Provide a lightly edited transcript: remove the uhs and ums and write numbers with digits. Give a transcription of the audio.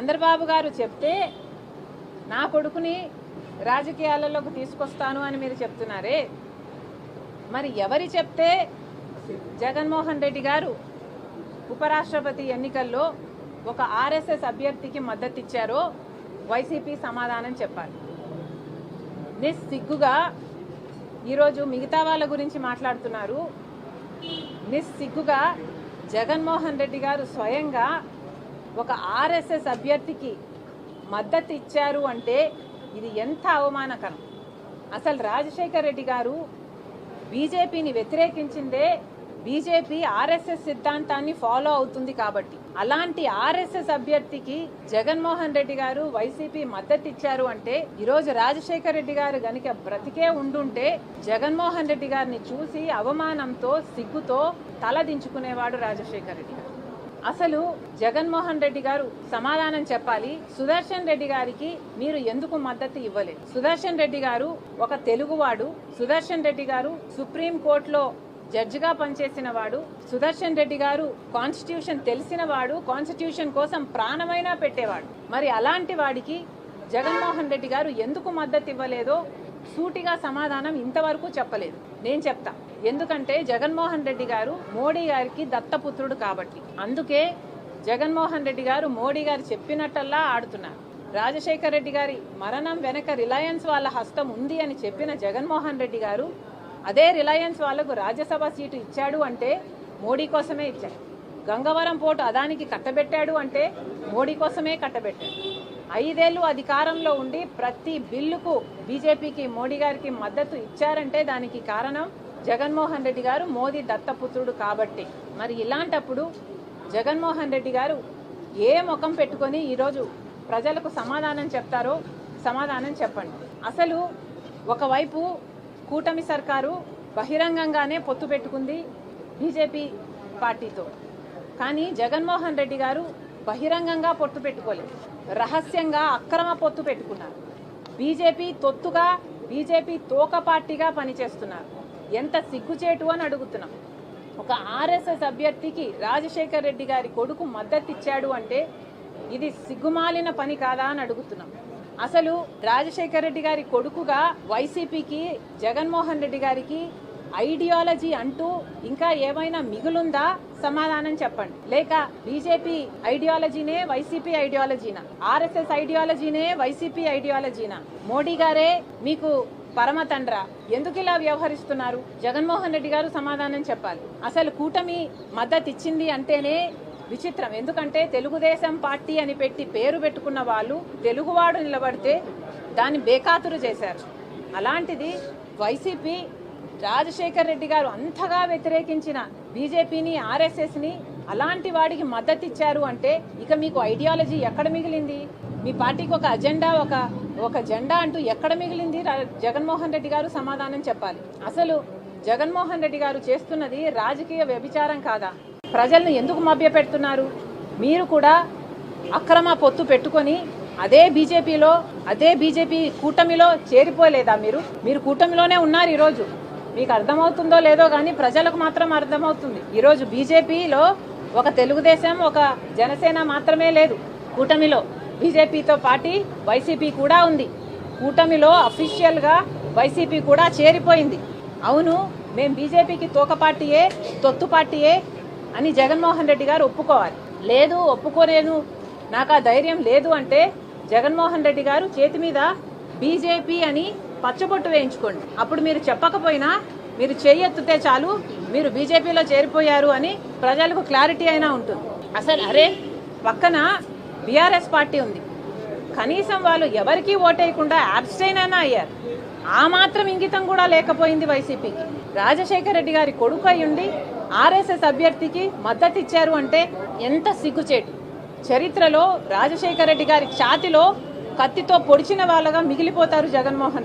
చంద్రబాబు గారు చెప్తే నా కొడుకుని రాజకీయాలలోకి తీసుకొస్తాను అని మీరు చెప్తున్నారే, మరి ఎవరి చెప్తే జగన్మోహన్ రెడ్డి గారు ఉపరాష్ట్రపతి ఎన్నికల్లో ఒక ఆర్ఎస్ఎస్ అభ్యర్థికి మద్దతు ఇచ్చారో వైసీపీ సమాధానం చెప్పాలి. నిస్సిగ్గుగా ఈరోజు మిగతా వాళ్ళ గురించి మాట్లాడుతున్నారు. నిస్సిగ్గుగా జగన్మోహన్ రెడ్డి గారు స్వయంగా ఒక ఆర్ఎస్ఎస్ అభ్యర్థికి మద్దతు ఇచ్చారు అంటే ఇది ఎంత అవమానకరం. అసలు రాజశేఖర్ రెడ్డి గారు బీజేపీని వ్యతిరేకించిందే బీజేపీ ఆర్ఎస్ఎస్ సిద్ధాంతాన్ని ఫాలో అవుతుంది కాబట్టి, అలాంటి ఆర్ఎస్ఎస్ అభ్యర్థికి జగన్మోహన్ రెడ్డి గారు వైసీపీ మద్దతు ఇచ్చారు అంటే ఈరోజు రాజశేఖర్ రెడ్డి గారు గనుక బ్రతికే ఉండుంటే జగన్మోహన్ రెడ్డి గారిని చూసి అవమానంతో సిగ్గుతో తలదించుకునేవాడు రాజశేఖర్ రెడ్డి గారు. అసలు జగన్మోహన్ రెడ్డి గారు సమాధానం చెప్పాలి. సుదర్శన్ రెడ్డి గారికి మీరు ఎందుకు మద్దతు ఇవ్వలేదు? సుదర్శన్ రెడ్డి గారు ఒక తెలుగువాడు. సుదర్శన్ రెడ్డి గారు సుప్రీం కోర్టులో జడ్జిగా పనిచేసిన వాడు. సుదర్శన్ రెడ్డి గారు కాన్స్టిట్యూషన్ తెలిసిన వాడు, కాన్స్టిట్యూషన్ కోసం ప్రాణమైనా పెట్టేవాడు. మరి అలాంటి వాడికి జగన్మోహన్ రెడ్డి గారు ఎందుకు మద్దతు ఇవ్వలేదో సూటిగా సమాధానం ఇంతవరకు చెప్పలేదు. నేను చెప్తా, ఎందుకంటే జగన్మోహన్ రెడ్డి గారు మోడీ గారికి దత్తపుత్రుడు కాబట్టి. అందుకే జగన్మోహన్ రెడ్డి గారు మోడీ గారు చెప్పినట్టల్లా ఆడుతున్నారు. రాజశేఖర్ రెడ్డి గారి మరణం వెనక రిలయన్స్ వాళ్ళ హస్తం ఉంది అని చెప్పిన జగన్మోహన్ రెడ్డి గారు అదే రిలయన్స్ వాళ్లకు రాజ్యసభ సీటు ఇచ్చాడు అంటే మోడీ కోసమే ఇచ్చాడు. గంగవరం పోర్టు అదానికి కట్టబెట్టాడు అంటే మోడీ కోసమే కట్టబెట్టాడు. 5 ఏళ్లు అధికారంలో ఉండి ప్రతి బిల్లుకు బీజేపీకి మోడీ గారికి మద్దతు ఇచ్చారంటే దానికి కారణం జగన్మోహన్ రెడ్డి గారు మోదీ దత్తపుత్రుడు కాబట్టి. మరి ఇలాంటప్పుడు జగన్మోహన్ రెడ్డి గారు ఏ ముఖం పెట్టుకొని ఈరోజు ప్రజలకు సమాధానం చెప్తారో సమాధానం చెప్పండి. అసలు ఒకవైపు కూటమి సర్కారు బహిరంగంగానే పొత్తు పెట్టుకుంది బీజేపీ పార్టీతో, కానీ జగన్మోహన్ రెడ్డి గారు బహిరంగంగా పొత్తు పెట్టుకోలేదు, రహస్యంగా అక్రమ పొత్తు పెట్టుకున్నారు. బీజేపీ తొత్తుగా, బీజేపీ తోక పార్టీగా పనిచేస్తున్నారు. ఎంత సిగ్గుచేటు అని అడుగుతున్నాం. ఒక ఆర్ఎస్ఎస్ అభ్యర్థికి రాజశేఖర్ రెడ్డి గారి కొడుకు మద్దతు ఇచ్చాడు అంటే ఇది సిగ్గుమాలిన పని కాదా అని అడుగుతున్నాం. అసలు రాజశేఖర్ రెడ్డి గారి కొడుకుగా వైసీపీకి జగన్మోహన్ రెడ్డి గారికి ఐడియాలజీ అంటూ ఇంకా ఏమైనా మిగులుందా? సమాధానం చెప్పండి. లేక బీజేపీ ఐడియాలజీనే వైసీపీ ఐడియాలజీనా? ఆర్ఎస్ఎస్ ఐడియాలజీనే వైసీపీ ఐడియాలజీనా? మోడీ గారే మీకు పరమ తండ్రా? ఎందుకు ఇలా వ్యవహరిస్తున్నారు? జగన్మోహన్ రెడ్డి గారు సమాధానం చెప్పాలి. అసలు కూటమి మద్దతు ఇచ్చింది అంటేనే విచిత్రం. ఎందుకంటే తెలుగుదేశం పార్టీ అని పెట్టి పేరు పెట్టుకున్న వాళ్ళు తెలుగువాడు నిలబడితే దాన్ని బేఖాతురు చేశారు. అలాంటిది వైసీపీ రాజశేఖర్ రెడ్డి గారు అంతగా వ్యతిరేకించిన బీజేపీని, ఆర్ఎస్ఎస్ని అలాంటి వాడికి మద్దతు ఇచ్చారు అంటే ఇక మీకు ఐడియాలజీ ఎక్కడ మిగిలింది? మీ పార్టీకి ఒక అజెండా, ఒక జెండా అంటూ ఎక్కడ మిగిలింది? జగన్మోహన్ రెడ్డి గారు సమాధానం చెప్పాలి. అసలు జగన్మోహన్ రెడ్డి గారు చేస్తున్నది రాజకీయ వ్యభిచారం కాదా? ప్రజలను ఎందుకు మభ్యపెడుతున్నారు? మీరు కూడా అక్రమ పొత్తు పెట్టుకొని అదే బీజేపీ కూటమిలో చేరిపోలేదా? మీరు కూటమిలోనే ఉన్నారు. ఈరోజు మీకు అర్థమవుతుందో లేదో కానీ ప్రజలకు మాత్రం అర్థమవుతుంది. ఈరోజు బీజేపీలో ఒక తెలుగుదేశం, ఒక జనసేన మాత్రమే లేదు. కూటమిలో బీజేపీతో పాటు వైసీపీ కూడా ఉంది. కూటమిలో అఫీషియల్గా వైసీపీ కూడా చేరిపోయింది. అవును, మేము బీజేపీకి తోక పార్టీయే, తొత్తు పార్టీయే అని జగన్మోహన్ రెడ్డి గారు ఒప్పుకోవాలి. లేదు, ఒప్పుకోలేను, నాకు ఆ ధైర్యం లేదు అంటే జగన్మోహన్ రెడ్డి గారు చేతి మీద బీజేపీ అని పచ్చబొట్టు వేయించుకోండి. అప్పుడు మీరు చెప్పకపోయినా మీరు చెయ్యెత్తితే చాలు మీరు బీజేపీలో చేరిపోయారు అని ప్రజలకు క్లారిటీ అయినా ఉంటుంది. అసలు అరే పక్కన బీఆర్ఎస్ పార్టీ ఉంది, కనీసం వాళ్ళు ఎవరికీ ఓటేయకుండా అబ్స్టైన్ అయినా అయ్యారు. ఆ మాత్రం ఇంగితం కూడా లేకపోయింది వైసీపీకి. రాజశేఖర్ రెడ్డి గారి కొడుకు అయ్యుండి ఆర్ఎస్ఎస్ అభ్యర్థికి మద్దతు ఇచ్చారు అంటే ఎంత సిగ్గుచేటు. చరిత్రలో రాజశేఖర్ రెడ్డి గారి ఛాతిలో కత్తితో పొడిచిన వాళ్ళగా మిగిలిపోతారు జగన్మోహన్.